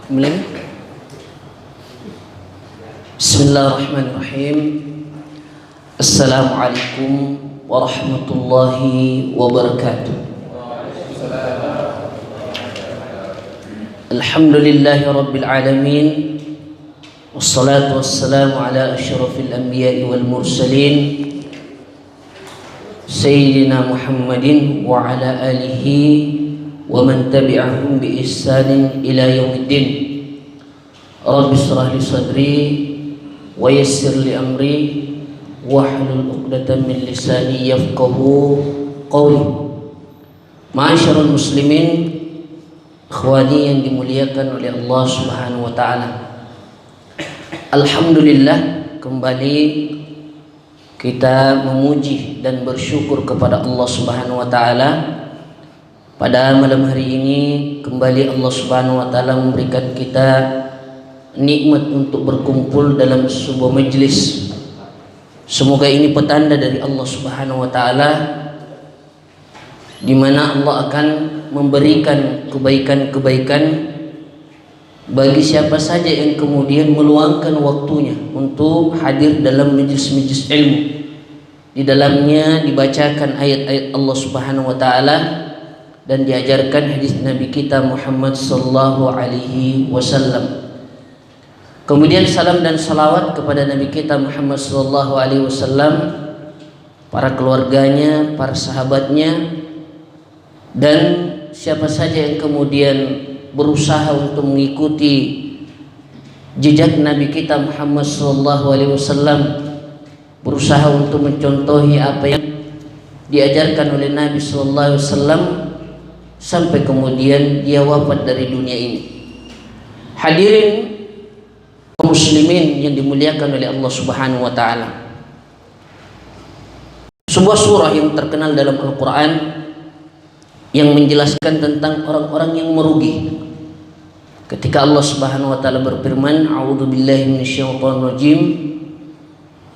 Mulai. Bismillahirrahmanirrahim. Assalamualaikum warahmatullahi wabarakatuh. Alhamdulillahi rabbil alamin. Wassalatu wassalamu ala asyrafil anbiya'i wal mursalin Sayyidina Muhammadin wa ala alihi wa man tabi'ahum bi ihsanin ila yaumiddin. Rabbi shrah li sadri wa yassir li amri wahlul 'uqdatam min lisani yafqahu qawli. Ma'asyiral muslimin, ikhwani yang dimuliakan oleh Allah Subhanahu wa taala. Alhamdulillah, kembali kita memuji dan bersyukur kepada Allah Subhanahu wa taala. Pada malam hari ini kembali Allah Subhanahu wa taala memberikan kita nikmat untuk berkumpul dalam sebuah majlis. Semoga ini petanda dari Allah Subhanahu wa taala di mana Allah akan memberikan kebaikan-kebaikan bagi siapa saja yang kemudian meluangkan waktunya untuk hadir dalam majlis-majlis ilmu. Di dalamnya dibacakan ayat-ayat Allah Subhanahu wa taala dan diajarkan hadis Nabi kita Muhammad sallallahu alaihi wasallam. Kemudian salam dan salawat kepada Nabi kita Muhammad sallallahu alaihi wasallam, para keluarganya, para sahabatnya, dan siapa saja yang kemudian berusaha untuk mengikuti jejak Nabi kita Muhammad sallallahu alaihi wasallam, berusaha untuk mencontohi apa yang diajarkan oleh Nabi sallallahu alaihi wasallam sampai kemudian dia wafat dari dunia ini. Hadirin kaum muslimin yang dimuliakan oleh Allah Subhanahu wa taala. Sebuah surah yang terkenal dalam Al-Qur'an yang menjelaskan tentang orang-orang yang merugi. Ketika Allah Subhanahu wa taala berfirman, a'udzubillahi minasyaitonir rajim.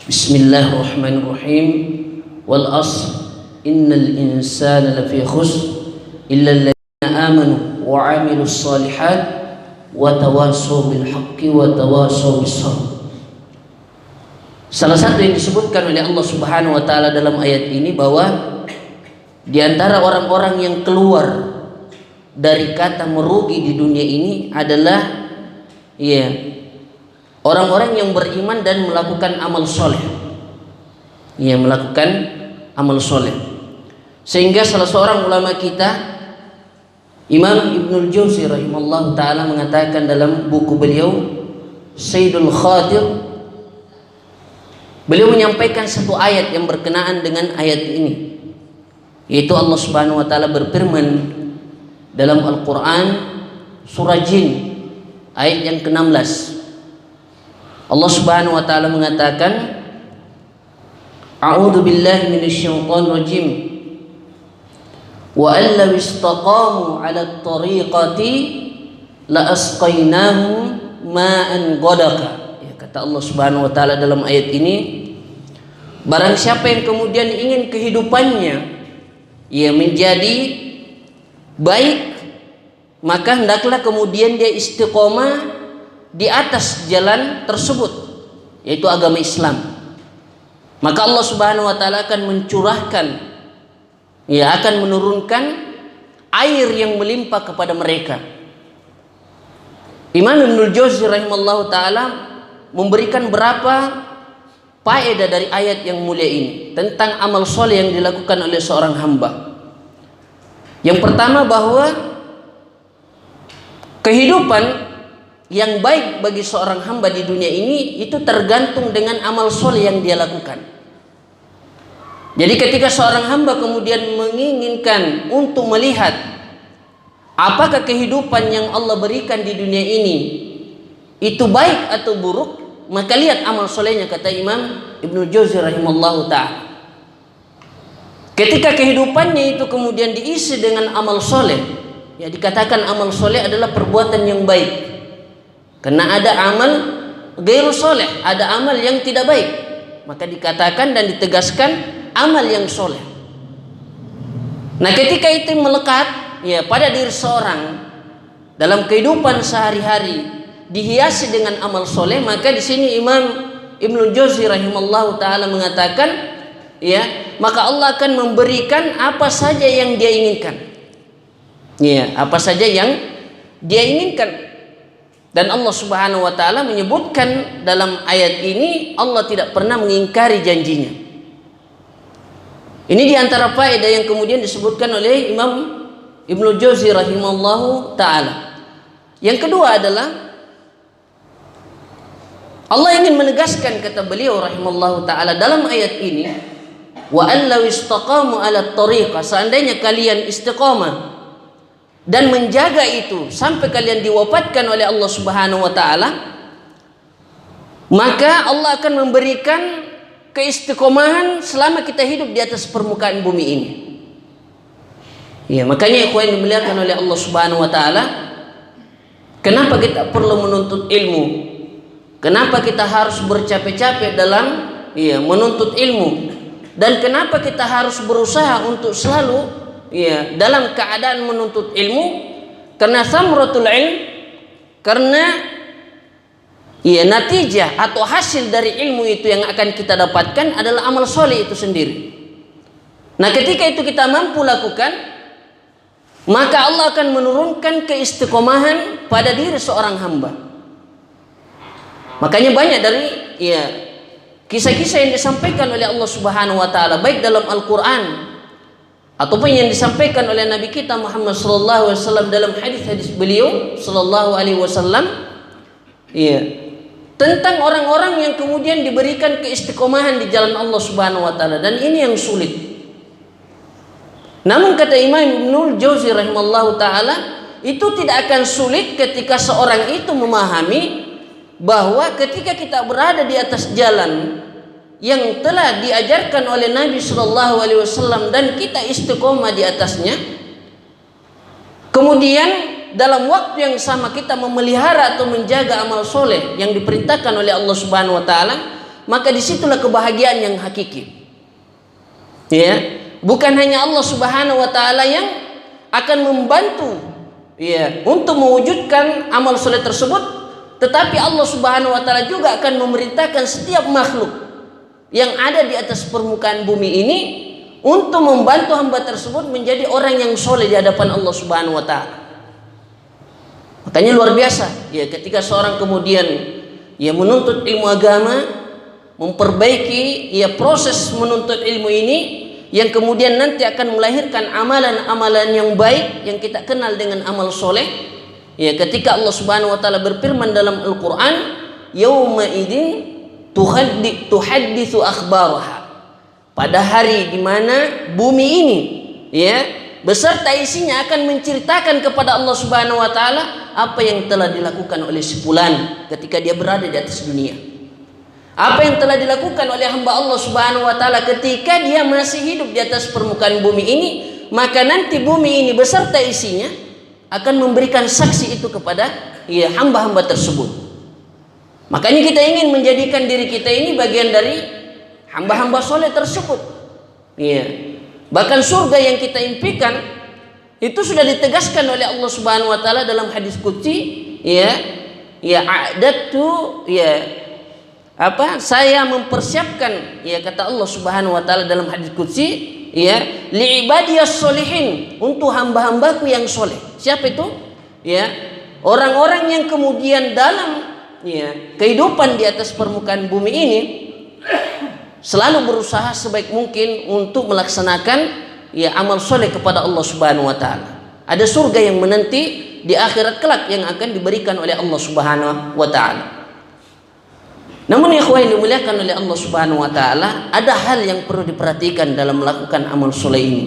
Bismillahirrahmanirrahim. Wal 'ashr innal insana lafi khusr illa alladziina aamanu wa 'amilus shalihat wa tawassaw bil haqqi wa tawassaw bis sabr. Salah satu yang disebutkan oleh Allah Subhanahu wa taala dalam ayat ini bahwa di antara orang-orang yang keluar dari kata merugi di dunia ini adalah orang-orang yang beriman dan melakukan amal soleh. Melakukan amal soleh. Sehingga salah seorang ulama kita, Imam Ibnul Jauzi rahimahullah ta'ala, mengatakan dalam buku beliau Sayyidul Khatir, beliau menyampaikan satu ayat yang berkenaan dengan ayat ini, yaitu Allah Subhanahu wa ta'ala berfirman dalam Al-Quran surah Jin ayat yang ke-16. Allah Subhanahu wa ta'ala mengatakan, a'udzu billahi minasyaitonir rajim. Wa allaw istaqamu 'ala at-tariqati la asqainahum ma'an ghadaqa. Kata Allah Subhanahu wa taala dalam ayat ini, barang siapa yang kemudian ingin kehidupannya menjadi baik, maka hendaklah kemudian dia istiqomah di atas jalan tersebut, yaitu agama Islam. Maka Allah Subhanahu wa taala akan mencurahkan, akan menurunkan air yang melimpah kepada mereka. Imam Ibnul Jauzi rahimahullah ta'ala memberikan berapa faedah dari ayat yang mulia ini tentang amal soleh yang dilakukan oleh seorang hamba. Yang pertama, bahwa kehidupan yang baik bagi seorang hamba di dunia ini itu tergantung dengan amal soleh yang dia lakukan. Jadi ketika seorang hamba kemudian menginginkan untuk melihat apakah kehidupan yang Allah berikan di dunia ini itu baik atau buruk, maka lihat amal solehnya, kata Imam Ibnu Jauzi rahimahullah ta'ala. Ketika kehidupannya itu kemudian diisi dengan amal soleh, dikatakan amal soleh adalah perbuatan yang baik. Karena ada amal ghairu soleh, ada amal yang tidak baik, maka dikatakan dan ditegaskan amal yang soleh. Nah, ketika itu melekat pada diri seorang dalam kehidupan sehari-hari dihiasi dengan amal soleh, maka di sini Imam Ibnu Jauzi rahimallahu taala mengatakan, ya, maka Allah akan memberikan apa saja yang Dia inginkan. Ya, apa saja yang Dia inginkan. Dan Allah Subhanahu wa taala menyebutkan dalam ayat ini Allah tidak pernah mengingkari janjinya. Ini diantara faedah yang kemudian disebutkan oleh Imam Ibnu Jauzi rahimallahu taala. Yang kedua adalah Allah ingin menegaskan, kata beliau rahimallahu taala dalam ayat ini, wa allaw istaqamu ala tariqah, seandainya kalian istiqamah dan menjaga itu sampai kalian diwafatkan oleh Allah Subhanahu wa taala, maka Allah akan memberikan keistiqomahan selama kita hidup di atas permukaan bumi ini. Ya, makanya ikhwan yang dimuliakan oleh Allah Subhanahu wa taala, kenapa kita perlu menuntut ilmu? Kenapa kita harus bercapek-capek dalam menuntut ilmu? Dan kenapa kita harus berusaha untuk selalu dalam keadaan menuntut ilmu? Karena samratul ilm, karena natijah atau hasil dari ilmu itu yang akan kita dapatkan adalah amal soleh itu sendiri. Nah, ketika itu kita mampu lakukan, maka Allah akan menurunkan keistiqomahan pada diri seorang hamba. Makanya banyak dari kisah-kisah yang disampaikan oleh Allah Subhanahu wa taala baik dalam Al-Qur'an ataupun yang disampaikan oleh Nabi kita Muhammad sallallahu alaihi wasallam dalam hadis-hadis beliau sallallahu alaihi wasallam, tentang orang-orang yang kemudian diberikan keistiqomahan di jalan Allah Subhanahu wa taala, dan ini yang sulit. Namun kata Imam Ibnu Jauzi rahimallahu taala, itu tidak akan sulit ketika seorang itu memahami bahwa ketika kita berada di atas jalan yang telah diajarkan oleh Nabi sallallahu alaihi wasallam dan kita istiqomah di atasnya, kemudian dalam waktu yang sama kita memelihara atau menjaga amal soleh yang diperintahkan oleh Allah Subhanahu wa taala, maka disitulah kebahagiaan yang hakiki. Ya, bukan hanya Allah Subhanahu wa taala yang akan membantu untuk mewujudkan amal soleh tersebut, tetapi Allah Subhanahu wa taala juga akan memerintahkan setiap makhluk yang ada di atas permukaan bumi ini untuk membantu hamba tersebut menjadi orang yang soleh di hadapan Allah Subhanahu wa taala. Makanya luar biasa ketika seorang kemudian menuntut ilmu agama, memperbaiki proses menuntut ilmu ini yang kemudian nanti akan melahirkan amalan-amalan yang baik yang kita kenal dengan amal soleh. Ketika Allah Subhanahu wa taala berfirman dalam Al-Qur'an, yauma idzin tuhadditsu akhbaraha, pada hari di mana bumi ini beserta isinya akan menceritakan kepada Allah Subhanahu wa taala apa yang telah dilakukan oleh si fulan ketika dia berada di atas dunia. Apa yang telah dilakukan oleh hamba Allah Subhanahu wa taala ketika dia masih hidup di atas permukaan bumi ini, maka nanti bumi ini beserta isinya akan memberikan saksi itu kepada hamba-hamba tersebut. Makanya kita ingin menjadikan diri kita ini bagian dari hamba-hamba soleh tersebut. Bahkan surga yang kita impikan itu sudah ditegaskan oleh Allah Subhanahu wa taala dalam hadis qudsi, a'dadtu saya mempersiapkan, kata Allah Subhanahu wa taala dalam hadis qudsi, li'ibadiyas solihin, untuk hamba-hambaku yang soleh. Siapa itu? Orang-orang yang kemudian dalam kehidupan di atas permukaan bumi ini selalu berusaha sebaik mungkin untuk melaksanakan amal soleh kepada Allah Subhanahu wa taala. Ada surga yang menanti di akhirat kelak yang akan diberikan oleh Allah Subhanahu wa taala. Namun ikhwan yang dimuliakan oleh Allah Subhanahu wa taala, ada hal yang perlu diperhatikan dalam melakukan amal soleh ini,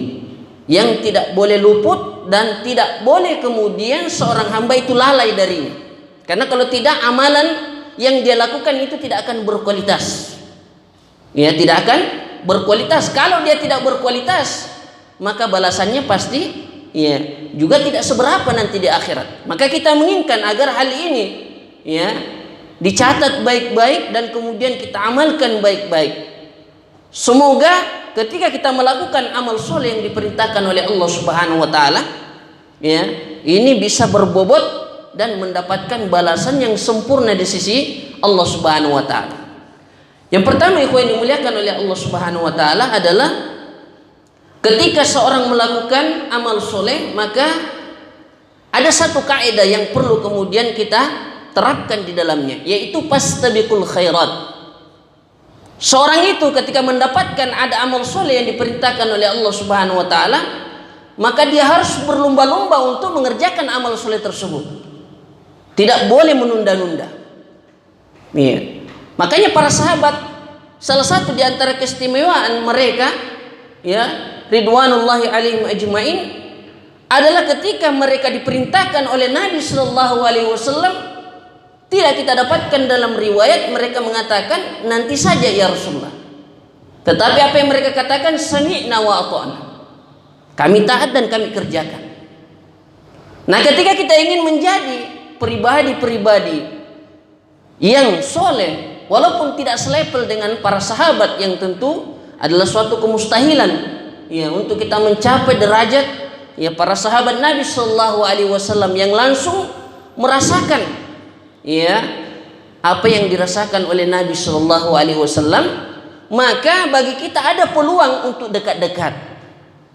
yang tidak boleh luput dan tidak boleh kemudian seorang hamba itu lalai darinya. Karena kalau tidak, amalan yang dia lakukan itu tidak akan berkualitas. Tidak akan berkualitas. Kalau dia tidak berkualitas, maka balasannya pasti juga tidak seberapa nanti di akhirat. Maka kita menginginkan agar hal ini dicatat baik-baik dan kemudian kita amalkan baik-baik. Semoga ketika kita melakukan amal soleh yang diperintahkan oleh Allah Subhanahu wa taala, ini bisa berbobot dan mendapatkan balasan yang sempurna di sisi Allah Subhanahu wa taala. Yang pertama ikhwan yang dimuliakan oleh Allah Subhanahu wa taala adalah ketika seorang melakukan amal soleh, maka ada satu kaidah yang perlu kemudian kita terapkan di dalamnya, yaitu fastabiqul khairat. Seorang itu ketika mendapatkan ada amal soleh yang diperintahkan oleh Allah Subhanahu wa taala, maka dia harus berlomba-lomba untuk mengerjakan amal soleh tersebut. Tidak boleh menunda-nunda. Ya. Makanya para sahabat, salah satu di antara keistimewaan mereka, ya, ridwanullahi alaihim ajmain, adalah ketika mereka diperintahkan oleh Nabi Shallallahu Alaihi Wasallam. Tidak kita dapatkan dalam riwayat mereka mengatakan nanti saja ya Rasulullah. Tetapi apa yang mereka katakan, sami'na wa ata'na. Kami taat dan kami kerjakan. Nah, ketika kita ingin menjadi pribadi-pribadi yang soleh, walaupun tidak selevel dengan para sahabat yang tentu adalah suatu kemustahilan, ya, untuk kita mencapai derajat ya para sahabat Nabi Shallallahu Alaihi Wasallam yang langsung merasakan ya apa yang dirasakan oleh Nabi Shallallahu Alaihi Wasallam, maka bagi kita ada peluang untuk dekat-dekat,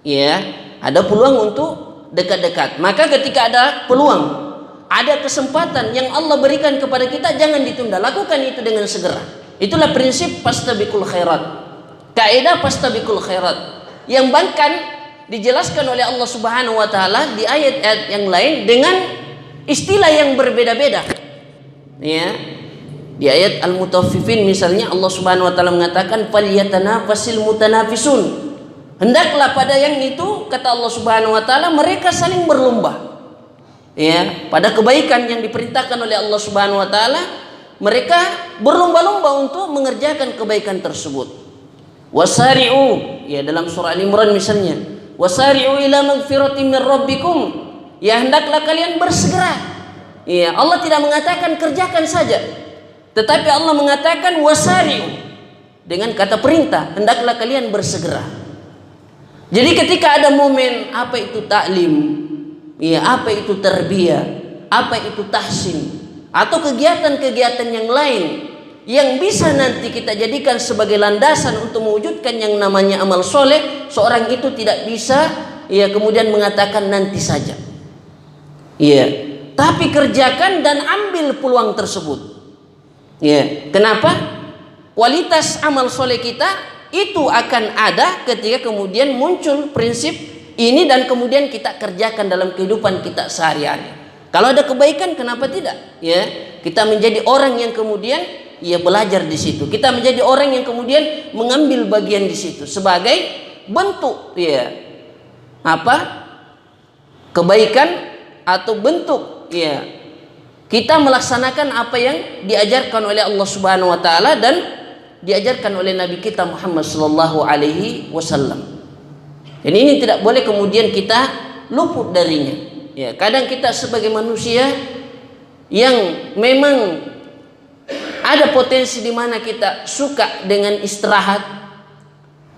ya, ada peluang untuk dekat-dekat. Maka ketika ada peluang, ada kesempatan yang Allah berikan kepada kita, jangan ditunda, lakukan itu dengan segera. Itulah prinsip fastabiqul khairat, kaidah fastabiqul khairat yang bahkan dijelaskan oleh Allah Subhanahu wa taala di ayat-ayat yang lain dengan istilah yang berbeda-beda. Ya. Di ayat Al-Mutaffifin misalnya Allah Subhanahu wa taala mengatakan falyatanafasil mutanafisun. Hendaklah pada yang itu, kata Allah Subhanahu wa taala, mereka saling berlomba. Ya, pada kebaikan yang diperintahkan oleh Allah Subhanahu wa taala, mereka berlomba-lomba untuk mengerjakan kebaikan tersebut. Wasari'u, ya, dalam surah Al-Imran misalnya, wasari'u ila magfiratin min rabbikum, ya, hendaklah kalian bersegera. Ya, Allah tidak mengatakan kerjakan saja, tetapi Allah mengatakan wasari'u dengan kata perintah, hendaklah kalian bersegera. Jadi ketika ada momen apa itu taklim, ya, apa itu tarbiyah, apa itu tahsin, atau kegiatan-kegiatan yang lain yang bisa nanti kita jadikan sebagai landasan untuk mewujudkan yang namanya amal soleh, seorang itu tidak bisa ya kemudian mengatakan nanti saja. Ya, tapi kerjakan dan ambil peluang tersebut. Ya, kenapa? Kualitas amal soleh kita itu akan ada ketika kemudian muncul prinsip ini dan kemudian kita kerjakan dalam kehidupan kita sehari-hari. Kalau ada kebaikan, kenapa tidak? Ya, kita menjadi orang yang kemudian ya belajar di situ. Kita menjadi orang yang kemudian mengambil bagian di situ sebagai bentuk ya apa? Kebaikan atau bentuk ya kita melaksanakan apa yang diajarkan oleh Allah Subhanahu wa taala dan diajarkan oleh Nabi kita Muhammad sallallahu alaihi wasallam. Dan ini tidak boleh kemudian kita luput darinya. Ya, kadang kita sebagai manusia yang memang ada potensi di mana kita suka dengan istirahat,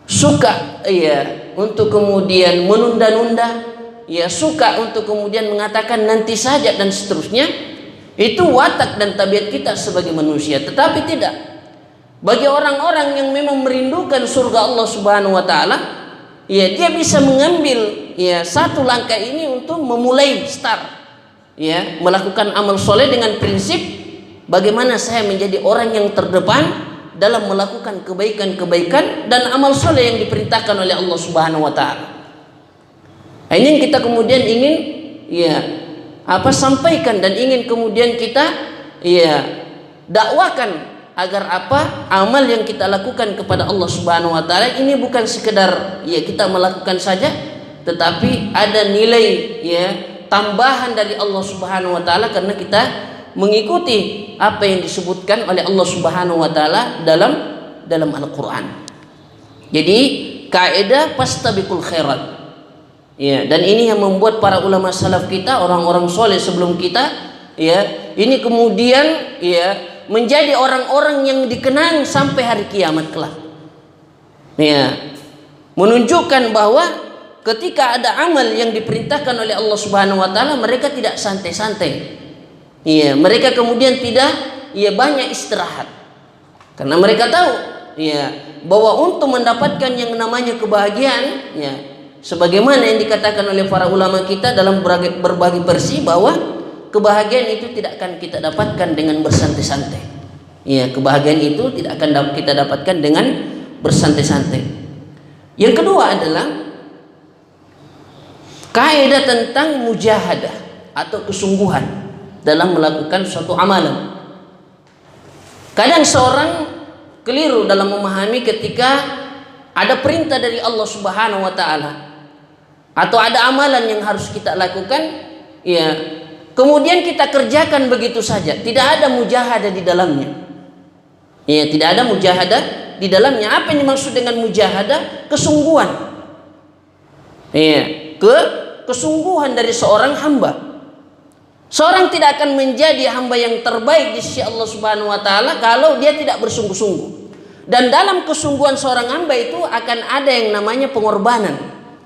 suka ya untuk kemudian menunda-nunda, ya suka untuk kemudian mengatakan nanti saja dan seterusnya. Itu watak dan tabiat kita sebagai manusia. Tetapi tidak. Bagi orang-orang yang memang merindukan surga Allah Subhanahu wa taala, ya dia bisa mengambil ya satu langkah ini untuk memulai start ya melakukan amal soleh dengan prinsip bagaimana saya menjadi orang yang terdepan dalam melakukan kebaikan-kebaikan dan amal soleh yang diperintahkan oleh Allah Subhanahu wa taala. Ini yang kita kemudian ingin ya sampaikan dan ingin kemudian kita ya dakwakan agar amal yang kita lakukan kepada Allah Subhanahu wa taala ini bukan sekedar ya kita melakukan saja, tetapi ada nilai ya tambahan dari Allah Subhanahu wa taala karena kita mengikuti apa yang disebutkan oleh Allah Subhanahu wa taala dalam Al-Qur'an. Jadi kaidah fastabiqul khairat. Ya, dan ini yang membuat para ulama salaf kita, orang-orang soleh sebelum kita ya, ini kemudian ya menjadi orang-orang yang dikenang sampai hari kiamat kelak. Ya, menunjukkan bahwa ketika ada amal yang diperintahkan oleh Allah Subhanahu wa taala, mereka tidak santai-santai. Iya, mereka kemudian tidak banyak istirahat. Karena mereka tahu bahwa untuk mendapatkan yang namanya kebahagiaan, sebagaimana yang dikatakan oleh para ulama kita dalam berbagai versi, bahwa kebahagiaan itu tidak akan kita dapatkan dengan bersantai-santai. Kebahagiaan itu tidak akan kita dapatkan dengan bersantai-santai. Yang kedua adalah kaidah tentang mujahadah atau kesungguhan dalam melakukan suatu amalan. Kadang seorang keliru dalam memahami ketika ada perintah dari Allah Subhanahu wa taala atau ada amalan yang harus kita lakukan, kemudian kita kerjakan begitu saja, tidak ada mujahadah di dalamnya. Tidak ada mujahadah di dalamnya. Apa yang dimaksud dengan mujahadah? Kesungguhan. Kesungguhan dari seorang hamba. Seorang tidak akan menjadi hamba yang terbaik di sisi Allah Subhanahu wa taala kalau dia tidak bersungguh-sungguh. Dan dalam kesungguhan seorang hamba itu akan ada yang namanya pengorbanan.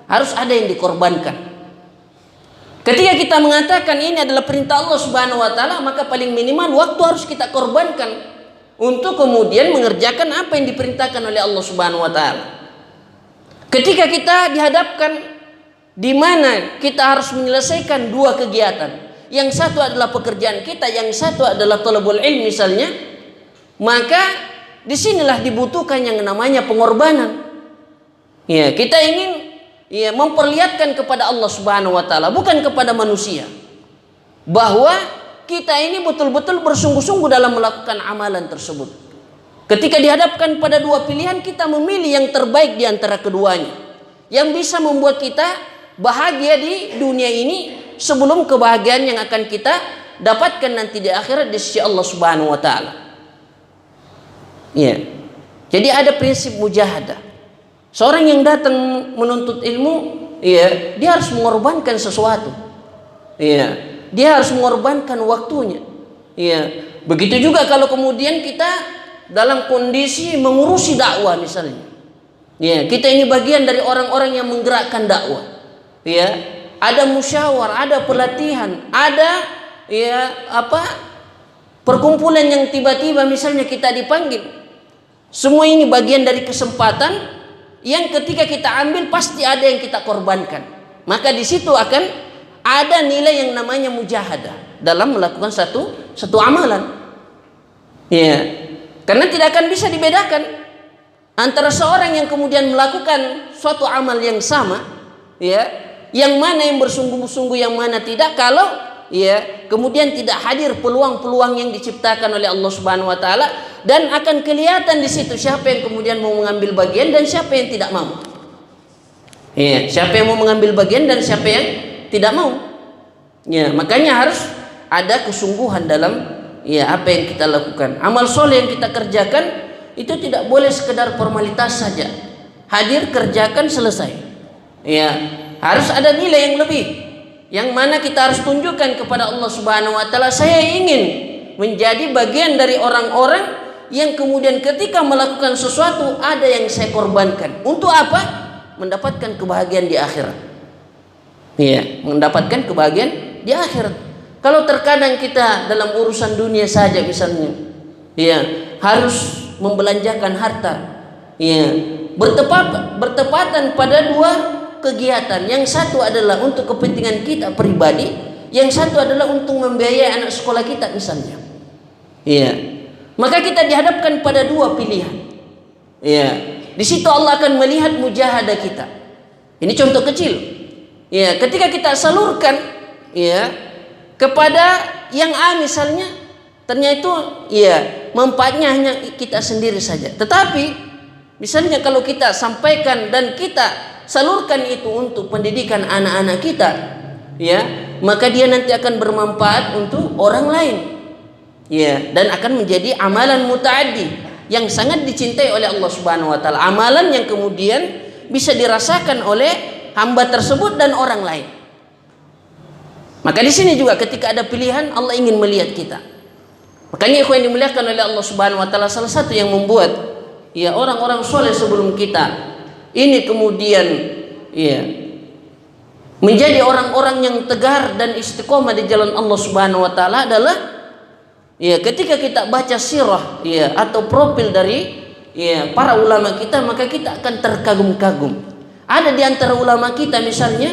Harus ada yang dikorbankan. Ketika kita mengatakan ini adalah perintah Allah Subhanahu wa taala, maka paling minimal waktu harus kita korbankan untuk kemudian mengerjakan apa yang diperintahkan oleh Allah Subhanahu wa taala. Ketika kita dihadapkan di mana kita harus menyelesaikan dua kegiatan, yang satu adalah pekerjaan kita, yang satu adalah thalabul ilm misalnya, maka disinilah dibutuhkan yang namanya pengorbanan. Kita ingin memperlihatkan kepada Allah Subhanahu wa taala, bukan kepada manusia, bahwa kita ini betul-betul bersungguh-sungguh dalam melakukan amalan tersebut. Ketika dihadapkan pada dua pilihan, kita memilih yang terbaik di antara keduanya, yang bisa membuat kita bahagia di dunia ini sebelum kebahagiaan yang akan kita dapatkan nanti di akhirat di sisi Allah Subhanahu wa taala. Jadi ada prinsip mujahadah. Seorang yang datang menuntut ilmu, dia harus mengorbankan sesuatu. Dia harus mengorbankan waktunya. Begitu juga kalau kemudian kita dalam kondisi mengurusi dakwah misalnya. Kita ini bagian dari orang-orang yang menggerakkan dakwah. Ada musyawar, ada pelatihan, ada perkumpulan yang tiba-tiba misalnya kita dipanggil. Semua ini bagian dari kesempatan yang ketika kita ambil pasti ada yang kita korbankan. Maka di situ akan ada nilai yang namanya mujahadah dalam melakukan satu amalan. Karena tidak akan bisa dibedakan antara seorang yang kemudian melakukan suatu amal yang sama, yang mana yang bersungguh-sungguh, yang mana tidak, kalau kemudian tidak hadir peluang-peluang yang diciptakan oleh Allah Subhanahu wa taala, dan akan kelihatan di situ siapa yang kemudian mau mengambil bagian dan siapa yang tidak mau. Siapa yang mau mengambil bagian dan siapa yang tidak mau. Makanya harus ada kesungguhan dalam apa yang kita lakukan. Amal soleh yang kita kerjakan itu tidak boleh sekedar formalitas saja. Hadir, kerjakan, selesai. Harus ada nilai yang lebih, yang mana kita harus tunjukkan kepada Allah Subhanahu wa taala, saya ingin menjadi bagian dari orang-orang yang kemudian ketika melakukan sesuatu ada yang saya korbankan. Untuk apa? Mendapatkan kebahagiaan di akhirat. Mendapatkan kebahagiaan di akhirat. Kalau terkadang kita dalam urusan dunia saja misalnya, harus membelanjakan harta, bertepatan pada dua kegiatan. Yang satu adalah untuk kepentingan kita pribadi, yang satu adalah untuk membiayai anak sekolah kita misalnya. Maka kita dihadapkan pada dua pilihan. Di situ Allah akan melihat mujahadah kita. Ini contoh kecil. Ketika kita salurkan kepada yang A misalnya, ternyata itu manfaatnya hanya kita sendiri saja. Tetapi misalnya kalau kita sampaikan dan kita salurkan itu untuk pendidikan anak-anak kita, maka dia nanti akan bermanfaat untuk orang lain, dan akan menjadi amalan mutaaddi yang sangat dicintai oleh Allah Subhanahu wa taala, amalan yang kemudian bisa dirasakan oleh hamba tersebut dan orang lain. Maka di sini juga ketika ada pilihan, Allah ingin melihat kita. Makanya ikhwan yang dimuliakan oleh Allah Subhanahu wa taala, salah satu yang membuat orang-orang soleh sebelum kita ini kemudian menjadi orang-orang yang tegar dan istiqomah di jalan Allah Subhanahu wa taala adalah ya ketika kita baca sirah ya atau profil dari ya para ulama kita, maka kita akan terkagum-kagum. Ada di antara ulama kita misalnya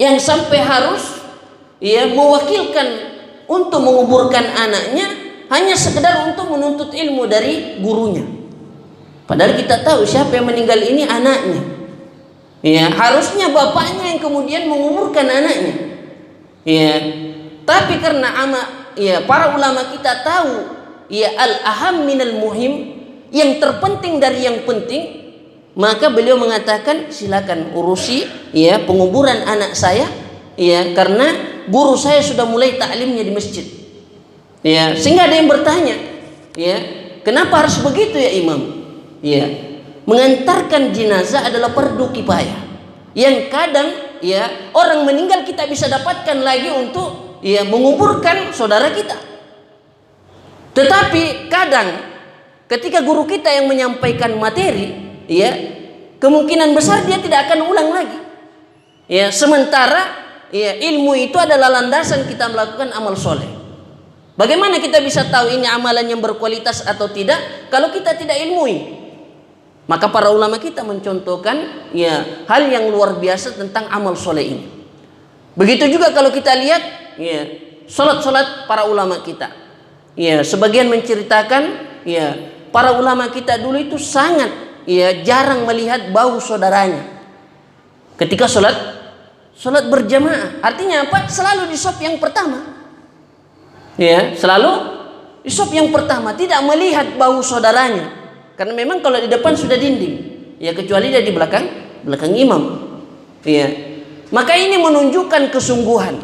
yang sampai harus ya mewakilkan untuk menguburkan anaknya hanya sekedar untuk menuntut ilmu dari gurunya. Padahal kita tahu siapa yang meninggal ini anaknya. Ya, harusnya bapaknya yang kemudian menguburkan anaknya. Ya, tapi karena para ulama kita tahu ya al-aham minal muhim, yang terpenting dari yang penting, maka beliau mengatakan silakan urusi ya penguburan anak saya ya, karena guru saya sudah mulai taklimnya di masjid. Ya, sehingga ada yang bertanya, ya, kenapa harus begitu ya Imam? Ya, mengantarkan jenazah adalah fardu kifayah yang kadang ya orang meninggal kita bisa dapatkan lagi untuk ya menguburkan saudara kita. Tetapi kadang ketika guru kita yang menyampaikan materi ya kemungkinan besar dia tidak akan ulang lagi. Ya, sementara ya ilmu itu adalah landasan kita melakukan amal soleh. Bagaimana kita bisa tahu ini amalan yang berkualitas atau tidak kalau kita tidak ilmui? Maka para ulama kita mencontohkan ya hal yang luar biasa tentang amal soleh ini. Begitu juga kalau kita lihat ya salat para ulama kita. Ya, sebagian menceritakan ya para ulama kita dulu itu sangat ya jarang melihat bau saudaranya ketika salat berjamaah. Artinya apa? Selalu di saf yang pertama. Ya, selalu di saf yang pertama, tidak melihat bau saudaranya. Karena memang kalau di depan sudah dinding, ya kecuali dia di belakang imam. Ya. Maka ini menunjukkan kesungguhan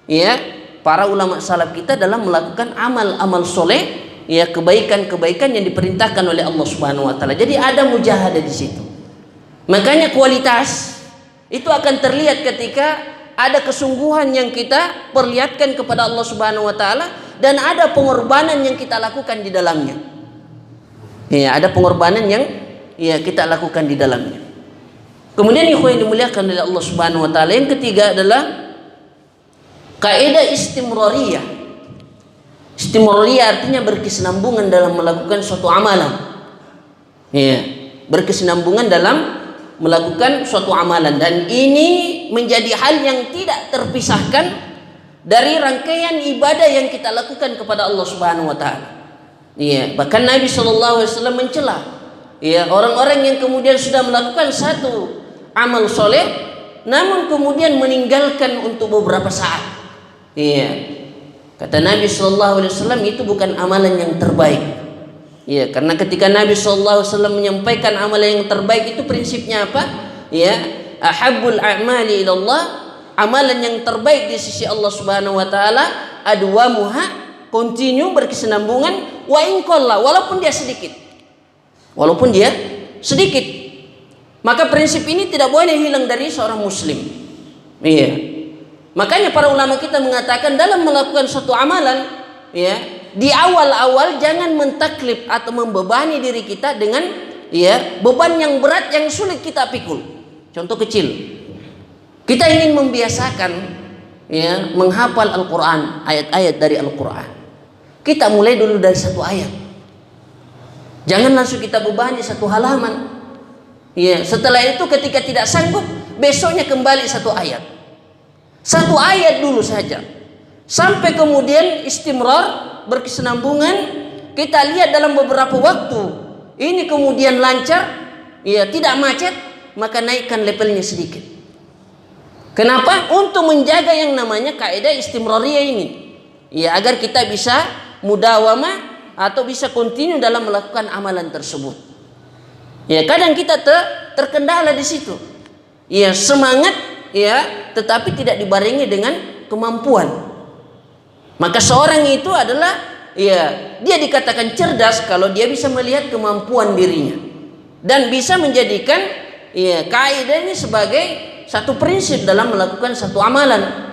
ya para ulama salaf kita dalam melakukan amal-amal soleh, ya kebaikan-kebaikan yang diperintahkan oleh Allah Subhanahu wa taala. Jadi ada mujahadah di situ. Makanya kualitas itu akan terlihat ketika ada kesungguhan yang kita perlihatkan kepada Allah Subhanahu wa taala dan ada pengorbanan yang kita lakukan di dalamnya. Ya, ada pengorbanan yang ya kita lakukan di dalamnya. Kemudian ikhwan yang dimuliakan oleh Allah Subhanahu wa taala, yang ketiga adalah kaidah istimrariyah. Istimrariyah artinya berkesinambungan dalam melakukan suatu amalan. Ya, berkesinambungan dalam melakukan suatu amalan, dan ini menjadi hal yang tidak terpisahkan dari rangkaian ibadah yang kita lakukan kepada Allah Subhanahu wa taala. Ya, bahkan Nabi SAW mencela ya orang-orang yang kemudian sudah melakukan satu amal soleh namun kemudian meninggalkan untuk beberapa saat. Ya, kata Nabi SAW itu bukan amalan yang terbaik. Ya, karena ketika Nabi SAW menyampaikan amalan yang terbaik itu prinsipnya apa? Ya, ahabbul a'mali ilallah, amalan yang terbaik di sisi Allah Subhanahu wa taala adwamuha, continue, berkesinambungan, wa in qalla, walaupun dia sedikit. Maka prinsip ini tidak boleh hilang dari seorang muslim. Iya. Makanya para ulama kita mengatakan dalam melakukan suatu amalan, ya, di awal-awal jangan mentaklif atau membebani diri kita dengan ya beban yang berat yang sulit kita pikul. Contoh kecil. Kita ingin membiasakan ya menghafal Al-Qur'an, ayat-ayat dari Al-Qur'an. Kita mulai dulu dari satu ayat. Jangan langsung kita bebani satu halaman. Ya, setelah itu ketika tidak sanggup, besoknya kembali satu ayat. Satu ayat dulu saja. Sampai kemudian istimrar, berkesinambungan, kita lihat dalam beberapa waktu ini kemudian lancar, ya tidak macet, maka naikkan levelnya sedikit. Kenapa? Untuk menjaga yang namanya kaidah istimrariyah ini. Ya, agar kita bisa mudawamah atau bisa kontinu dalam melakukan amalan tersebut. Ya, kadang kita terkendala di situ. Ya, semangat ya, tetapi tidak dibarengi dengan kemampuan. Maka seorang itu adalah ya, dia dikatakan cerdas kalau dia bisa melihat kemampuan dirinya dan bisa menjadikan ya kaidah ini sebagai satu prinsip dalam melakukan satu amalan.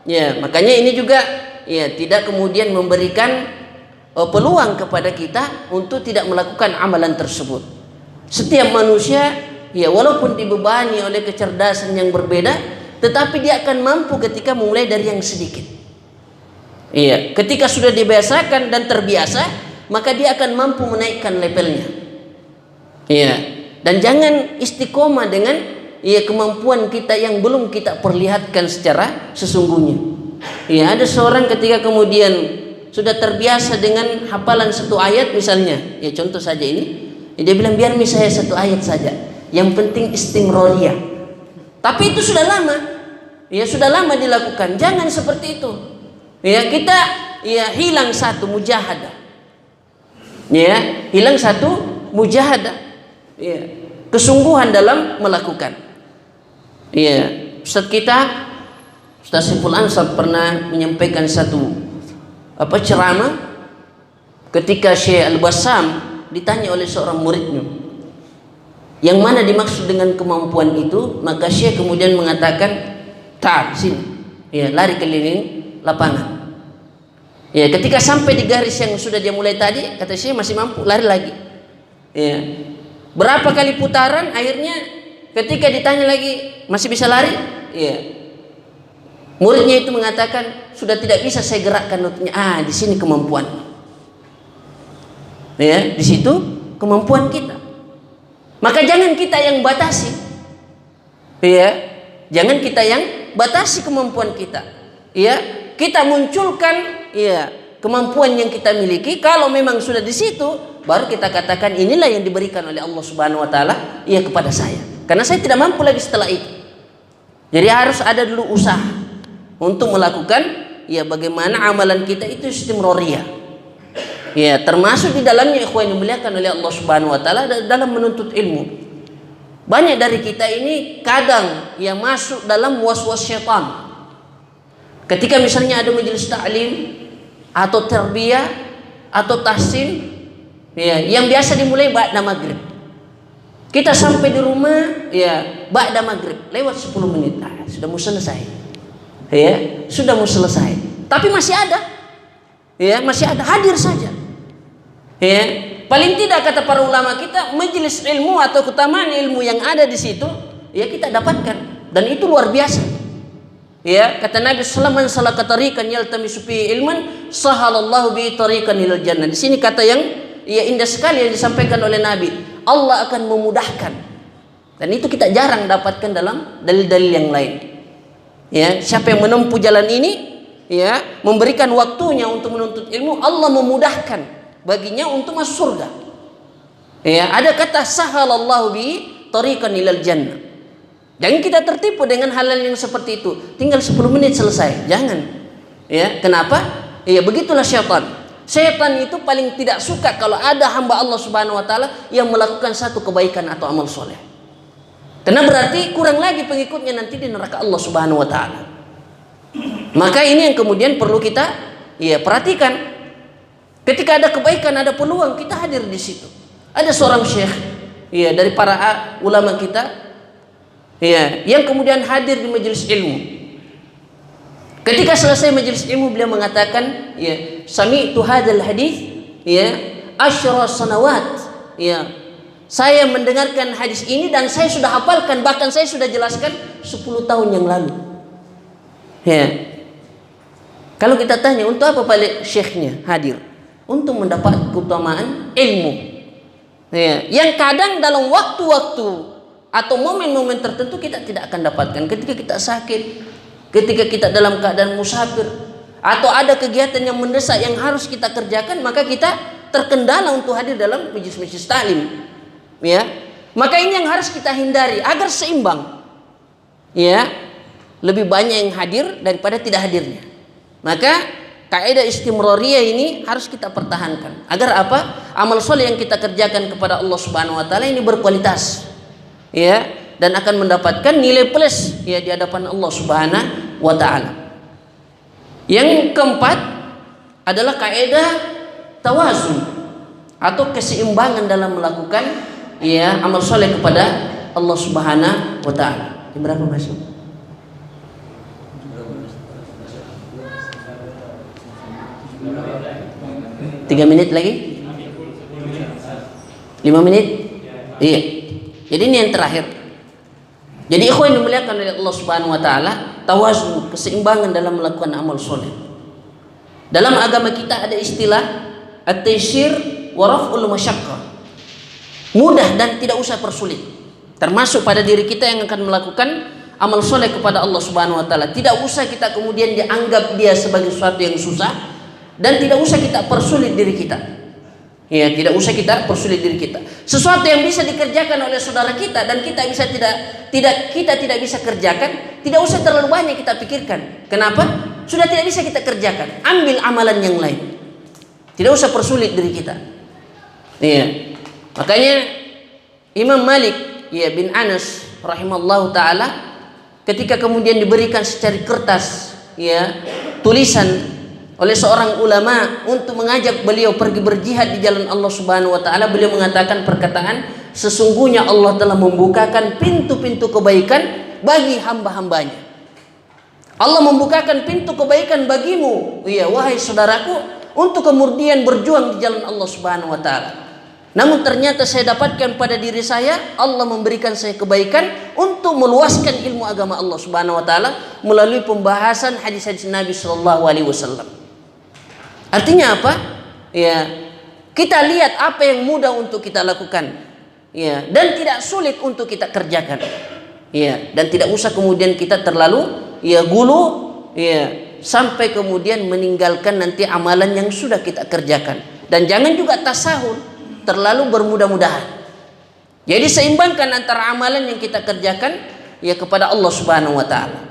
Ya, makanya ini juga ya tidak kemudian memberikan peluang kepada kita untuk tidak melakukan amalan tersebut. Setiap manusia ya walaupun dibebani oleh kecerdasan yang berbeda, tetapi dia akan mampu ketika mulai dari yang sedikit. Iya, ketika sudah dibiasakan dan terbiasa, maka dia akan mampu menaikkan levelnya. Iya, dan jangan istiqomah dengan kemampuan kita yang belum kita perlihatkan secara sesungguhnya. Iya, ada seorang ketika kemudian sudah terbiasa dengan hafalan satu ayat misalnya, ya contoh saja ini, dia bilang biar misalnya satu ayat saja, yang penting istimroriyah. Tapi itu sudah lama, ya sudah lama dilakukan. Jangan seperti itu. Ya kita hilang satu mujahadah. Ya, hilang satu mujahadah. Ya, kesungguhan dalam melakukan. Ya, Ustaz Saiful Ansar pernah menyampaikan satu ceramah ketika Syekh Al-Bassam ditanya oleh seorang muridnya, yang mana dimaksud dengan kemampuan itu, maka Syekh kemudian mengatakan, "Ta'al sini." Ya, lari keliling lapangan. Ya, ketika sampai di garis yang sudah dia mulai tadi, kata Syekh masih mampu, lari lagi. Ya. Berapa kali putaran, akhirnya ketika ditanya lagi, masih bisa lari? Ya. Muridnya itu mengatakan, "Sudah tidak bisa saya gerakkan lututnya." Di sini kemampuan. Ya, di situ kemampuan kita. Maka jangan kita yang batasi. Ya, jangan kita yang batasi kemampuan kita. Ya, kita munculkan kemampuan yang kita miliki. Kalau memang sudah di situ, baru kita katakan inilah yang diberikan oleh Allah Subhanahu wa taala kepada saya. Karena saya tidak mampu lagi setelah itu. Jadi harus ada dulu usaha untuk melakukan bagaimana amalan kita itu istimroriyah. Ya, termasuk di dalamnya ikhwan yang dimuliakan oleh Allah Subhanahu wa taala dalam menuntut ilmu. Banyak dari kita ini kadang masuk dalam was-was syaitan. Ketika misalnya ada majelis ta'lim atau tarbiyah atau tahsin, yang biasa dimulai ba'da maghrib. Kita sampai di rumah ba'da maghrib, lewat 10 menit sudah mau selesai. Sudah mau selesai. Tapi masih ada. Masih ada, hadir saja. Paling tidak kata para ulama kita, majelis ilmu atau keutamaan ilmu yang ada di situ kita dapatkan, dan itu luar biasa. Kata Nabi sallallahu alaihi wasallam, "Salaka tariqan yaltamisu fi ilman, sahalallahu bi tariqan ilal jannah." Di sini kata yang indah sekali yang disampaikan oleh Nabi, Allah akan memudahkan. Dan itu kita jarang dapatkan dalam dalil-dalil yang lain. Siapa yang menempuh jalan ini, memberikan waktunya untuk menuntut ilmu, Allah memudahkan baginya untuk masuk surga. Ada kata sahalallahu bi tariqan ilal jannah. Jangan kita tertipu dengan hal-hal yang seperti itu. Tinggal 10 menit selesai. Jangan. Kenapa? Begitulah syaitan. Syaitan itu paling tidak suka kalau ada hamba Allah Subhanahu wa taala yang melakukan satu kebaikan atau amal soleh. Karena berarti kurang lagi pengikutnya nanti di neraka Allah Subhanahu wa taala. Maka ini yang kemudian perlu kita perhatikan. Ketika ada kebaikan, ada peluang, kita hadir di situ. Ada seorang syekh dari para ulama kita yang kemudian hadir di majelis ilmu. Ketika selesai majelis ilmu, beliau mengatakan, "Sami'tu hadzal hadis asyra sanawat." Saya mendengarkan hadis ini dan saya sudah hafalkan, bahkan saya sudah jelaskan 10 tahun yang lalu. Kalau kita tanya, untuk apa balik syekhnya hadir? Untuk mendapat keutamaan ilmu. Yang kadang dalam waktu-waktu atau momen-momen tertentu kita tidak akan dapatkan. Ketika kita sakit, ketika kita dalam keadaan musafir, atau ada kegiatan yang mendesak yang harus kita kerjakan, maka kita terkendala untuk hadir dalam majelis-majelis ta'lim. Maka ini yang harus kita hindari agar seimbang. Lebih banyak yang hadir daripada tidak hadirnya. Maka kaidah istimroriyah ini harus kita pertahankan agar apa? Amal soleh yang kita kerjakan kepada Allah Subhanahu wa taala ini berkualitas. Dan akan mendapatkan nilai plus di hadapan Allah Subhanahu wa taala. Yang keempat adalah kaidah tawazun atau keseimbangan dalam melakukan amal soleh kepada Allah Subhanahu wa taala. Jam berapa masuk? 3 menit lagi? 5 menit? Iya. Jadi ini yang terakhir. Jadi ikhwan yang dimuliakan oleh Allah Subhanahu wa taala, tawazun, keseimbangan dalam melakukan amal soleh. Dalam agama kita ada istilah at-taysir wa raf'ul masyaqqah. Mudah dan tidak usah persulit. Termasuk pada diri kita yang akan melakukan amal soleh kepada Allah Subhanahu wa taala. Tidak usah kita kemudian dianggap dia sebagai sesuatu yang susah, dan tidak usah kita persulit diri kita. Ya, tidak usah kita persulit diri kita. Sesuatu yang bisa dikerjakan oleh saudara kita dan kita tidak bisa kerjakan, tidak usah terlalu banyak kita pikirkan. Kenapa? Sudah tidak bisa kita kerjakan. Ambil amalan yang lain. Tidak usah persulit diri kita. Iya. Makanya Imam Malik bin Anas rahimallahu taala ketika kemudian diberikan secari kertas tulisan oleh seorang ulama untuk mengajak beliau pergi berjihad di jalan Allah Subhanahu wa taala, beliau mengatakan perkataan, sesungguhnya Allah telah membukakan pintu-pintu kebaikan bagi hamba-hambanya. Allah membukakan pintu kebaikan bagimu, wahai saudaraku, untuk kemudian berjuang di jalan Allah Subhanahu wa taala. Namun ternyata saya dapatkan pada diri saya, Allah memberikan saya kebaikan untuk meluaskan ilmu agama Allah Subhanahu wa taala melalui pembahasan hadis-hadis Nabi sallallahu alaihi wasallam. Artinya apa? Kita lihat apa yang mudah untuk kita lakukan, dan tidak sulit untuk kita kerjakan, dan tidak usah kemudian kita terlalu gulu, sampai kemudian meninggalkan nanti amalan yang sudah kita kerjakan. Dan jangan juga tasahul, terlalu bermudah-mudahan. Jadi seimbangkan antara amalan yang kita kerjakan kepada Allah Subhanahu wa taala.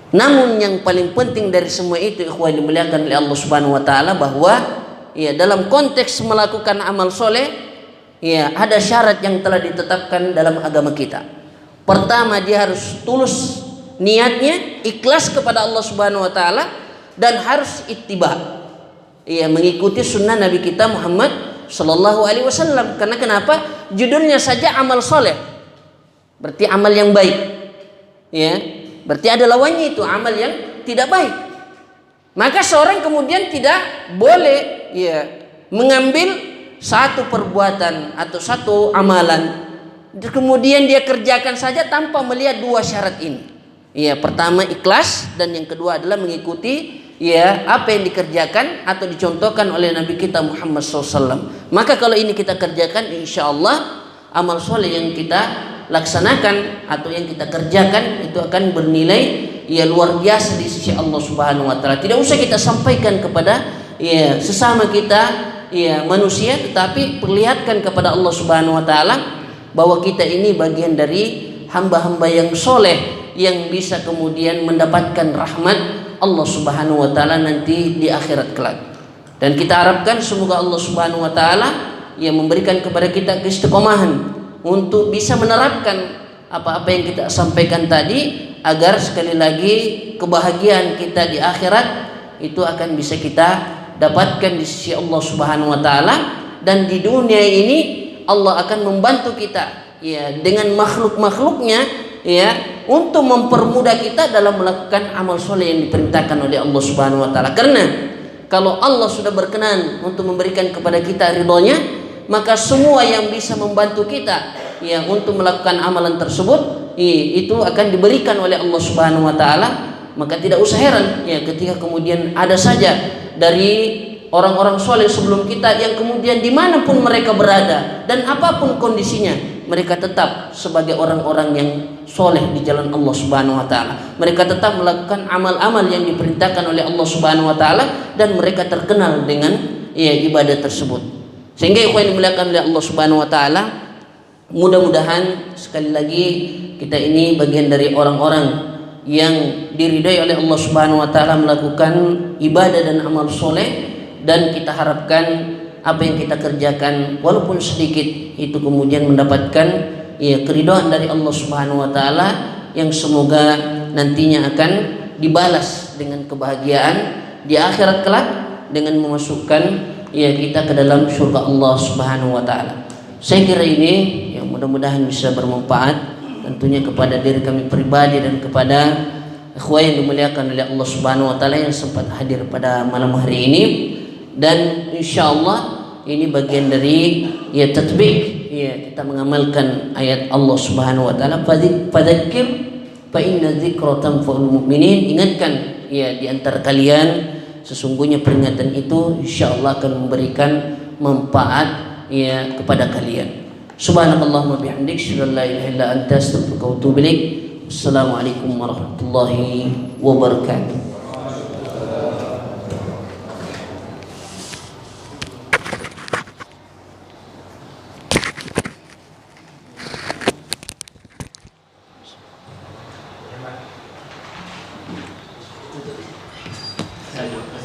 Namun yang paling penting dari semua itu, ikhwan dimuliakan oleh Allah Subhanahu wa taala, bahwa dalam konteks melakukan amal soleh ada syarat yang telah ditetapkan dalam agama kita. Pertama, dia harus tulus niatnya, ikhlas kepada Allah Subhanahu wa taala, dan harus ittiba, mengikuti sunnah Nabi kita Muhammad sallallahu alaihi wasallam. Karena kenapa? Judulnya saja amal soleh, berarti amal yang baik, berarti ada lawannya, itu amal yang tidak baik. Maka seorang kemudian tidak boleh mengambil satu perbuatan atau satu amalan kemudian dia kerjakan saja tanpa melihat dua syarat ini. Pertama ikhlas, dan yang kedua adalah mengikuti apa yang dikerjakan atau dicontohkan oleh Nabi kita Muhammad SAW. Maka kalau ini kita kerjakan, insya Allah amal soleh yang kita laksanakan atau yang kita kerjakan itu akan bernilai luar biasa di sisi Allah Subhanahu wa taala. Tidak usah kita sampaikan kepada sesama kita manusia, tetapi perlihatkan kepada Allah Subhanahu wa taala bahwa kita ini bagian dari hamba-hamba yang soleh yang bisa kemudian mendapatkan rahmat Allah Subhanahu wa taala nanti di akhirat kelak. Dan kita harapkan semoga Allah Subhanahu wa taala memberikan kepada kita keistiqomahan untuk bisa menerapkan apa-apa yang kita sampaikan tadi, agar sekali lagi kebahagiaan kita di akhirat itu akan bisa kita dapatkan di sisi Allah Subhanahu wa taala, dan di dunia ini Allah akan membantu kita dengan makhluk-makhluknya untuk mempermudah kita dalam melakukan amal soleh yang diperintahkan oleh Allah Subhanahu wa taala. Karena kalau Allah sudah berkenan untuk memberikan kepada kita ridhonya, maka semua yang bisa membantu kita untuk melakukan amalan tersebut itu akan diberikan oleh Allah Subhanahu wa taala. Maka tidak usah heran ketika kemudian ada saja dari orang-orang soleh sebelum kita yang kemudian dimanapun mereka berada dan apapun kondisinya, mereka tetap sebagai orang-orang yang soleh di jalan Allah Subhanahu wa taala. Mereka tetap melakukan amal-amal yang diperintahkan oleh Allah Subhanahu wa taala, dan mereka terkenal dengan ibadah tersebut. Sehingga ikhwan dimuliakan oleh Allah Subhanahu wa taala, mudah-mudahan sekali lagi kita ini bagian dari orang-orang yang diridhai oleh Allah Subhanahu wa taala melakukan ibadah dan amal soleh, dan kita harapkan apa yang kita kerjakan walaupun sedikit itu kemudian mendapatkan keridhaan dari Allah Subhanahu wa taala, yang semoga nantinya akan dibalas dengan kebahagiaan di akhirat kelak dengan memasukkan kita ke dalam surga Allah Subhanahu wa taala. Saya kira ini yang mudah-mudahan bisa bermanfaat tentunya kepada diri kami pribadi dan kepada ikhwan yang dimuliakan oleh Allah Subhanahu wa taala yang sempat hadir pada malam hari ini. Dan insyaallah ini bagian dari tatbik ya kita mengamalkan ayat Allah Subhanahu wa taala, fadzakir fa inna dzikra tanfa'ul mu'minin. Ingatkan ya di antara kalian, sesungguhnya peringatan itu insyaallah akan memberikan manfaat ya kepada kalian. Subhanakallahumma bihamdik, asyhadu an la ilaha illa anta, astaghfiruka wa atubu ilaik. Assalamualaikum warahmatullahi wabarakatuh. Ayo.